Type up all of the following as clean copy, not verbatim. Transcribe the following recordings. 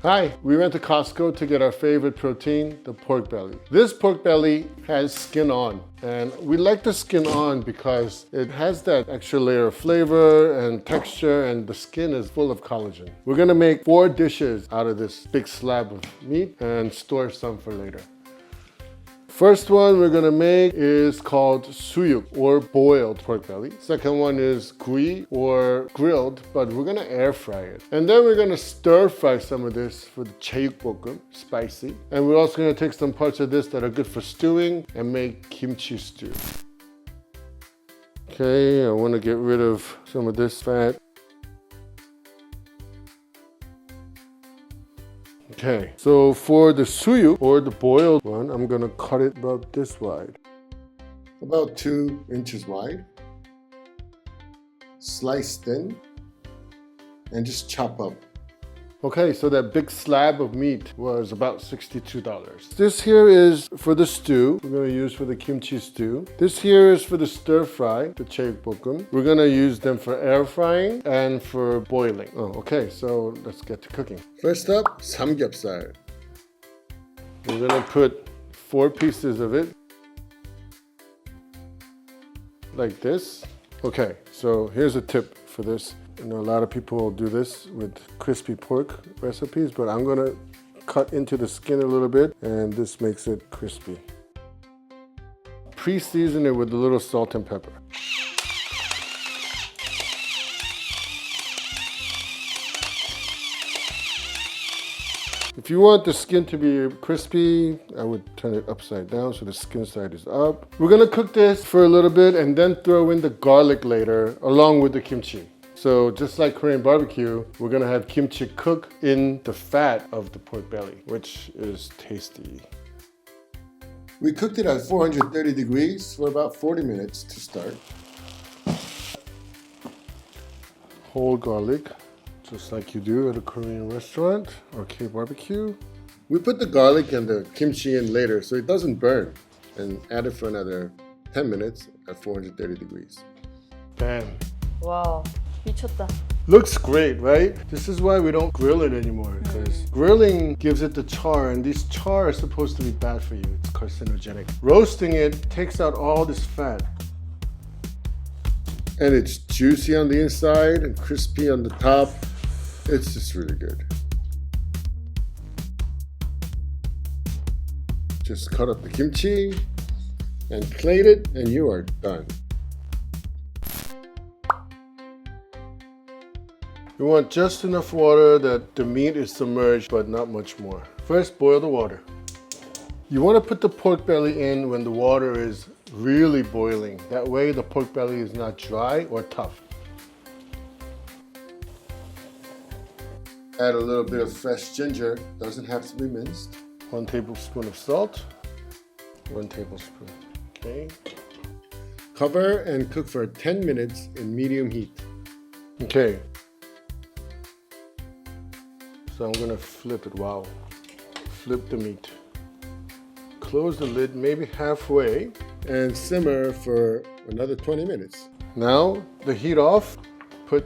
Hi, we went to Costco to get our favorite protein, the pork belly. This pork belly has skin on, and we like the skin on because it has that extra layer of flavor and texture, and the skin is full of collagen. We're gonna make 4 dishes out of this big slab of meat and store some for later. First one we're gonna make is called Suyuk, or boiled pork belly. Second one is gui, or grilled, but we're gonna air fry it. And then we're gonna stir fry some of this for the Jeyukbokkeum, spicy. And we're also gonna take some parts of this that are good for stewing and make kimchi stew. Okay, I wanna get rid of some of this fat. Okay, so for the suyuk, or the boiled one, I'm gonna cut it about this wide. About 2 inches wide. Slice thin, and just chop up. Okay, so that big slab of meat was about $62. This here is for the stew. We're gonna use for the kimchi stew. This here is for the stir fry, the Jeyukbokkeum. We're gonna use them for air frying and for boiling. Oh, okay, so let's get to cooking. First up, samgyeopsal. We're gonna put 4 pieces of it, like this. Okay, so here's a tip for this. I know a lot of people will do this with crispy pork recipes, but I'm gonna cut into the skin a little bit, and this makes it crispy. Pre-season it with a little salt and pepper. If you want the skin to be crispy, I would turn it upside down so the skin side is up. We're gonna cook this for a little bit and then throw in the garlic later along with the kimchi. So just like Korean barbecue, we're gonna have kimchi cook in the fat of the pork belly, which is tasty. We cooked it at 430 degrees for about 40 minutes to start. Whole garlic, just like you do at a Korean restaurant or K-barbecue. We put the garlic and the kimchi in later so it doesn't burn, and add it for another 10 minutes at 430 degrees. Bam. Wow, 미쳤다. Looks great, right? This is why we don't grill it anymore, because grilling gives it the char, and these char are supposed to be bad for you. It's carcinogenic. Roasting it takes out all this fat. And it's juicy on the inside and crispy on the top. It's just really good. Just cut up the kimchi and plate it, and you are done. You want just enough water that the meat is submerged, but not much more. First, boil the water. You want to put the pork belly in when the water is really boiling. That way the pork belly is not dry or tough. Add a little bit of fresh ginger. Doesn't have to be minced. 1 tablespoon of salt. 1 tablespoon. Okay. Cover and cook for 10 minutes in medium heat. Okay. So I'm gonna flip it. Wow. Flip the meat. Close the lid maybe halfway and simmer for another 20 minutes. Now the heat off, put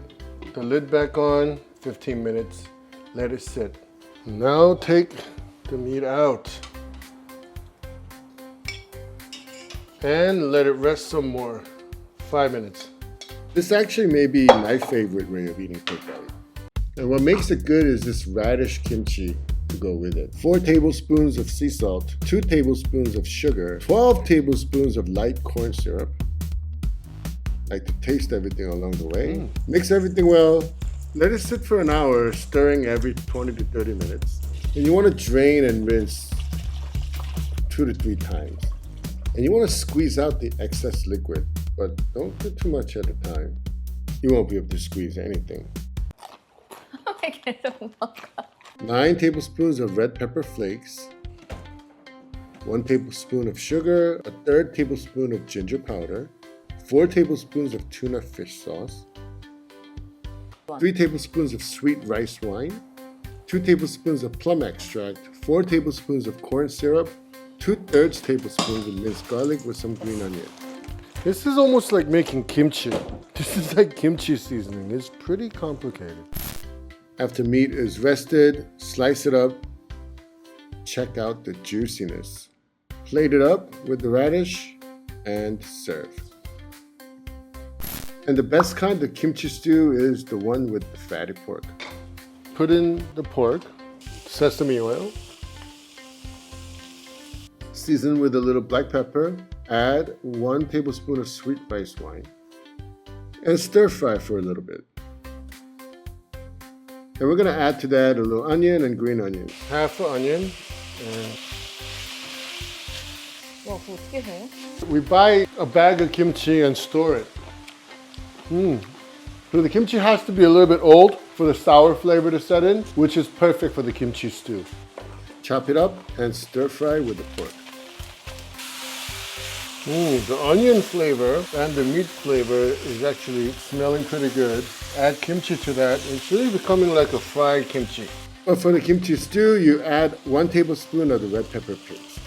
the lid back on, 15 minutes, let it sit. Now take the meat out and let it rest some more, 5 minutes. This actually may be my favorite way of eating pork belly. And what makes it good is this radish kimchi to go with it. 4 tablespoons of sea salt, 2 tablespoons of sugar, 12 tablespoons of light corn syrup. Like to taste everything along the way. Mix everything well. Let it sit for an hour, stirring every 20 to 30 minutes. And you want to drain and rinse 2 to 3 times. And you want to squeeze out the excess liquid, but don't do too much at a time. You won't be able to squeeze anything. 계속 먹어. 9 tablespoons of red pepper flakes, 1 tablespoon of sugar, a 1/3 tablespoon of ginger powder, 4 tablespoons of tuna fish sauce, 3 tablespoons of sweet rice wine, 2 tablespoons of plum extract, 4 tablespoons of corn syrup, 2/3 tablespoons of minced garlic with some green onion. This is almost like making kimchi. This is like kimchi seasoning. It's pretty complicated. After meat is rested, slice it up. Check out the juiciness. Plate it up with the radish and serve. And the best kind of kimchi stew is the one with the fatty pork. Put in the pork, sesame oil, season with a little black pepper, add 1 tablespoon of sweet rice wine, and stir fry for a little bit. And we're going to add to that a little onion and green onion. Half an onion. And 와, 그거 어떻게 해? we buy a bag of kimchi and store it. So the kimchi has to be a little bit old for the sour flavor to set in, which is perfect for the kimchi stew. Chop it up and stir fry with the pork. The onion flavor and the meat flavor is actually smelling pretty good. Add kimchi to that. It's really becoming like a fried kimchi. But for the kimchi stew, you add 1 tablespoon of the red pepper paste.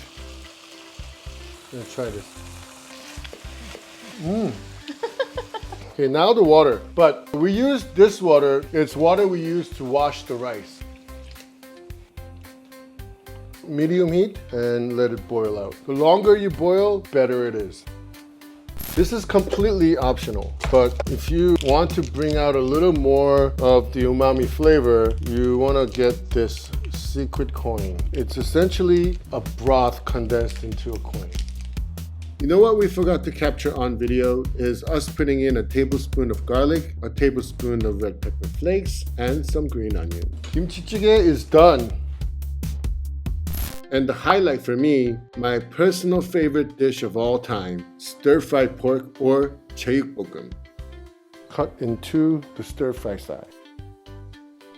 Let's try this. Okay, now the water. But we use this water. It's water we use to wash the rice. Medium heat and let it boil out. The longer you boil, better it is. This is completely optional, but if you want to bring out a little more of the umami flavor, you want to get this secret coin. It's essentially a broth condensed into a coin. You know what we forgot to capture on video is us putting in a tablespoon of garlic, a tablespoon of red pepper flakes, and some green onion. Kimchi jjigae is done. And the highlight for me, my personal favorite dish of all time, stir-fried pork or Jeyukbokkeum. Cut into the stir-fry side.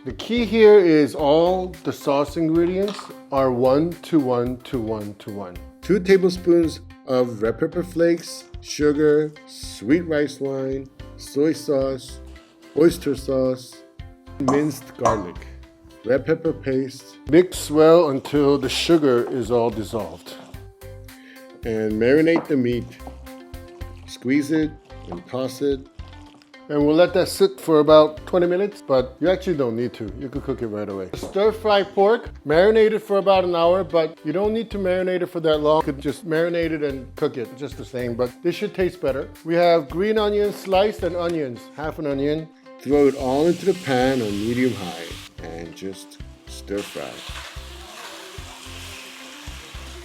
The key here is all the sauce ingredients are 1 to 1 to 1 to 1. 2 tablespoons of red pepper flakes, sugar, sweet rice wine, soy sauce, oyster sauce, minced garlic, red pepper paste. Mix well until the sugar is all dissolved. And marinate the meat. Squeeze it and toss it. And we'll let that sit for about 20 minutes, but you actually don't need to. You could cook it right away. Stir-fry pork, marinate it for about an hour, but you don't need to marinate it for that long. You could just marinate it and cook it just the same, but this should taste better. We have green onions sliced and onions, half an onion. Throw it all into the pan on medium high and just stir fry.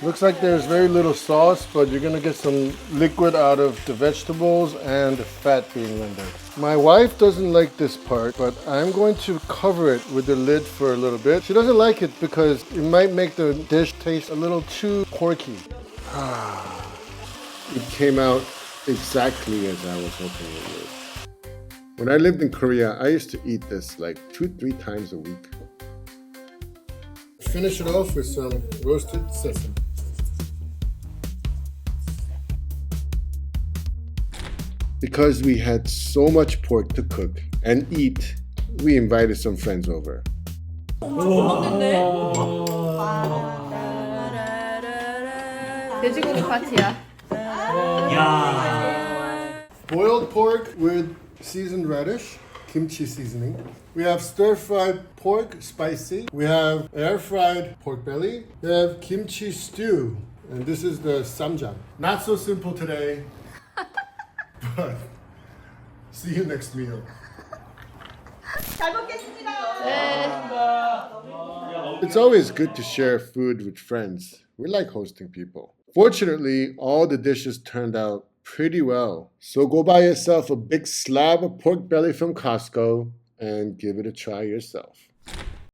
Looks like there's very little sauce, but you're gonna get some liquid out of the vegetables and the fat being rendered. My wife doesn't like this part, but I'm going to cover it with the lid for a little bit. She doesn't like it because it might make the dish taste a little too porky. It came out exactly as I was hoping it would. When I lived in Korea, I used to eat this like 2-3 times a week. Finish it off with some roasted sesame. Because we had so much pork to cook and eat, we invited some friends over. 돼지고기 파티야. Boiled pork with seasoned radish, kimchi seasoning. We have stir-fried pork, spicy. We have air-fried pork belly. We have kimchi stew. And this is the samjang. Not so simple today. But see you next meal. 잘 먹겠습니다. It's always good to share food with friends. We like hosting people. Fortunately, all the dishes turned out pretty well. So go buy yourself a big slab of pork belly from Costco and give it a try yourself.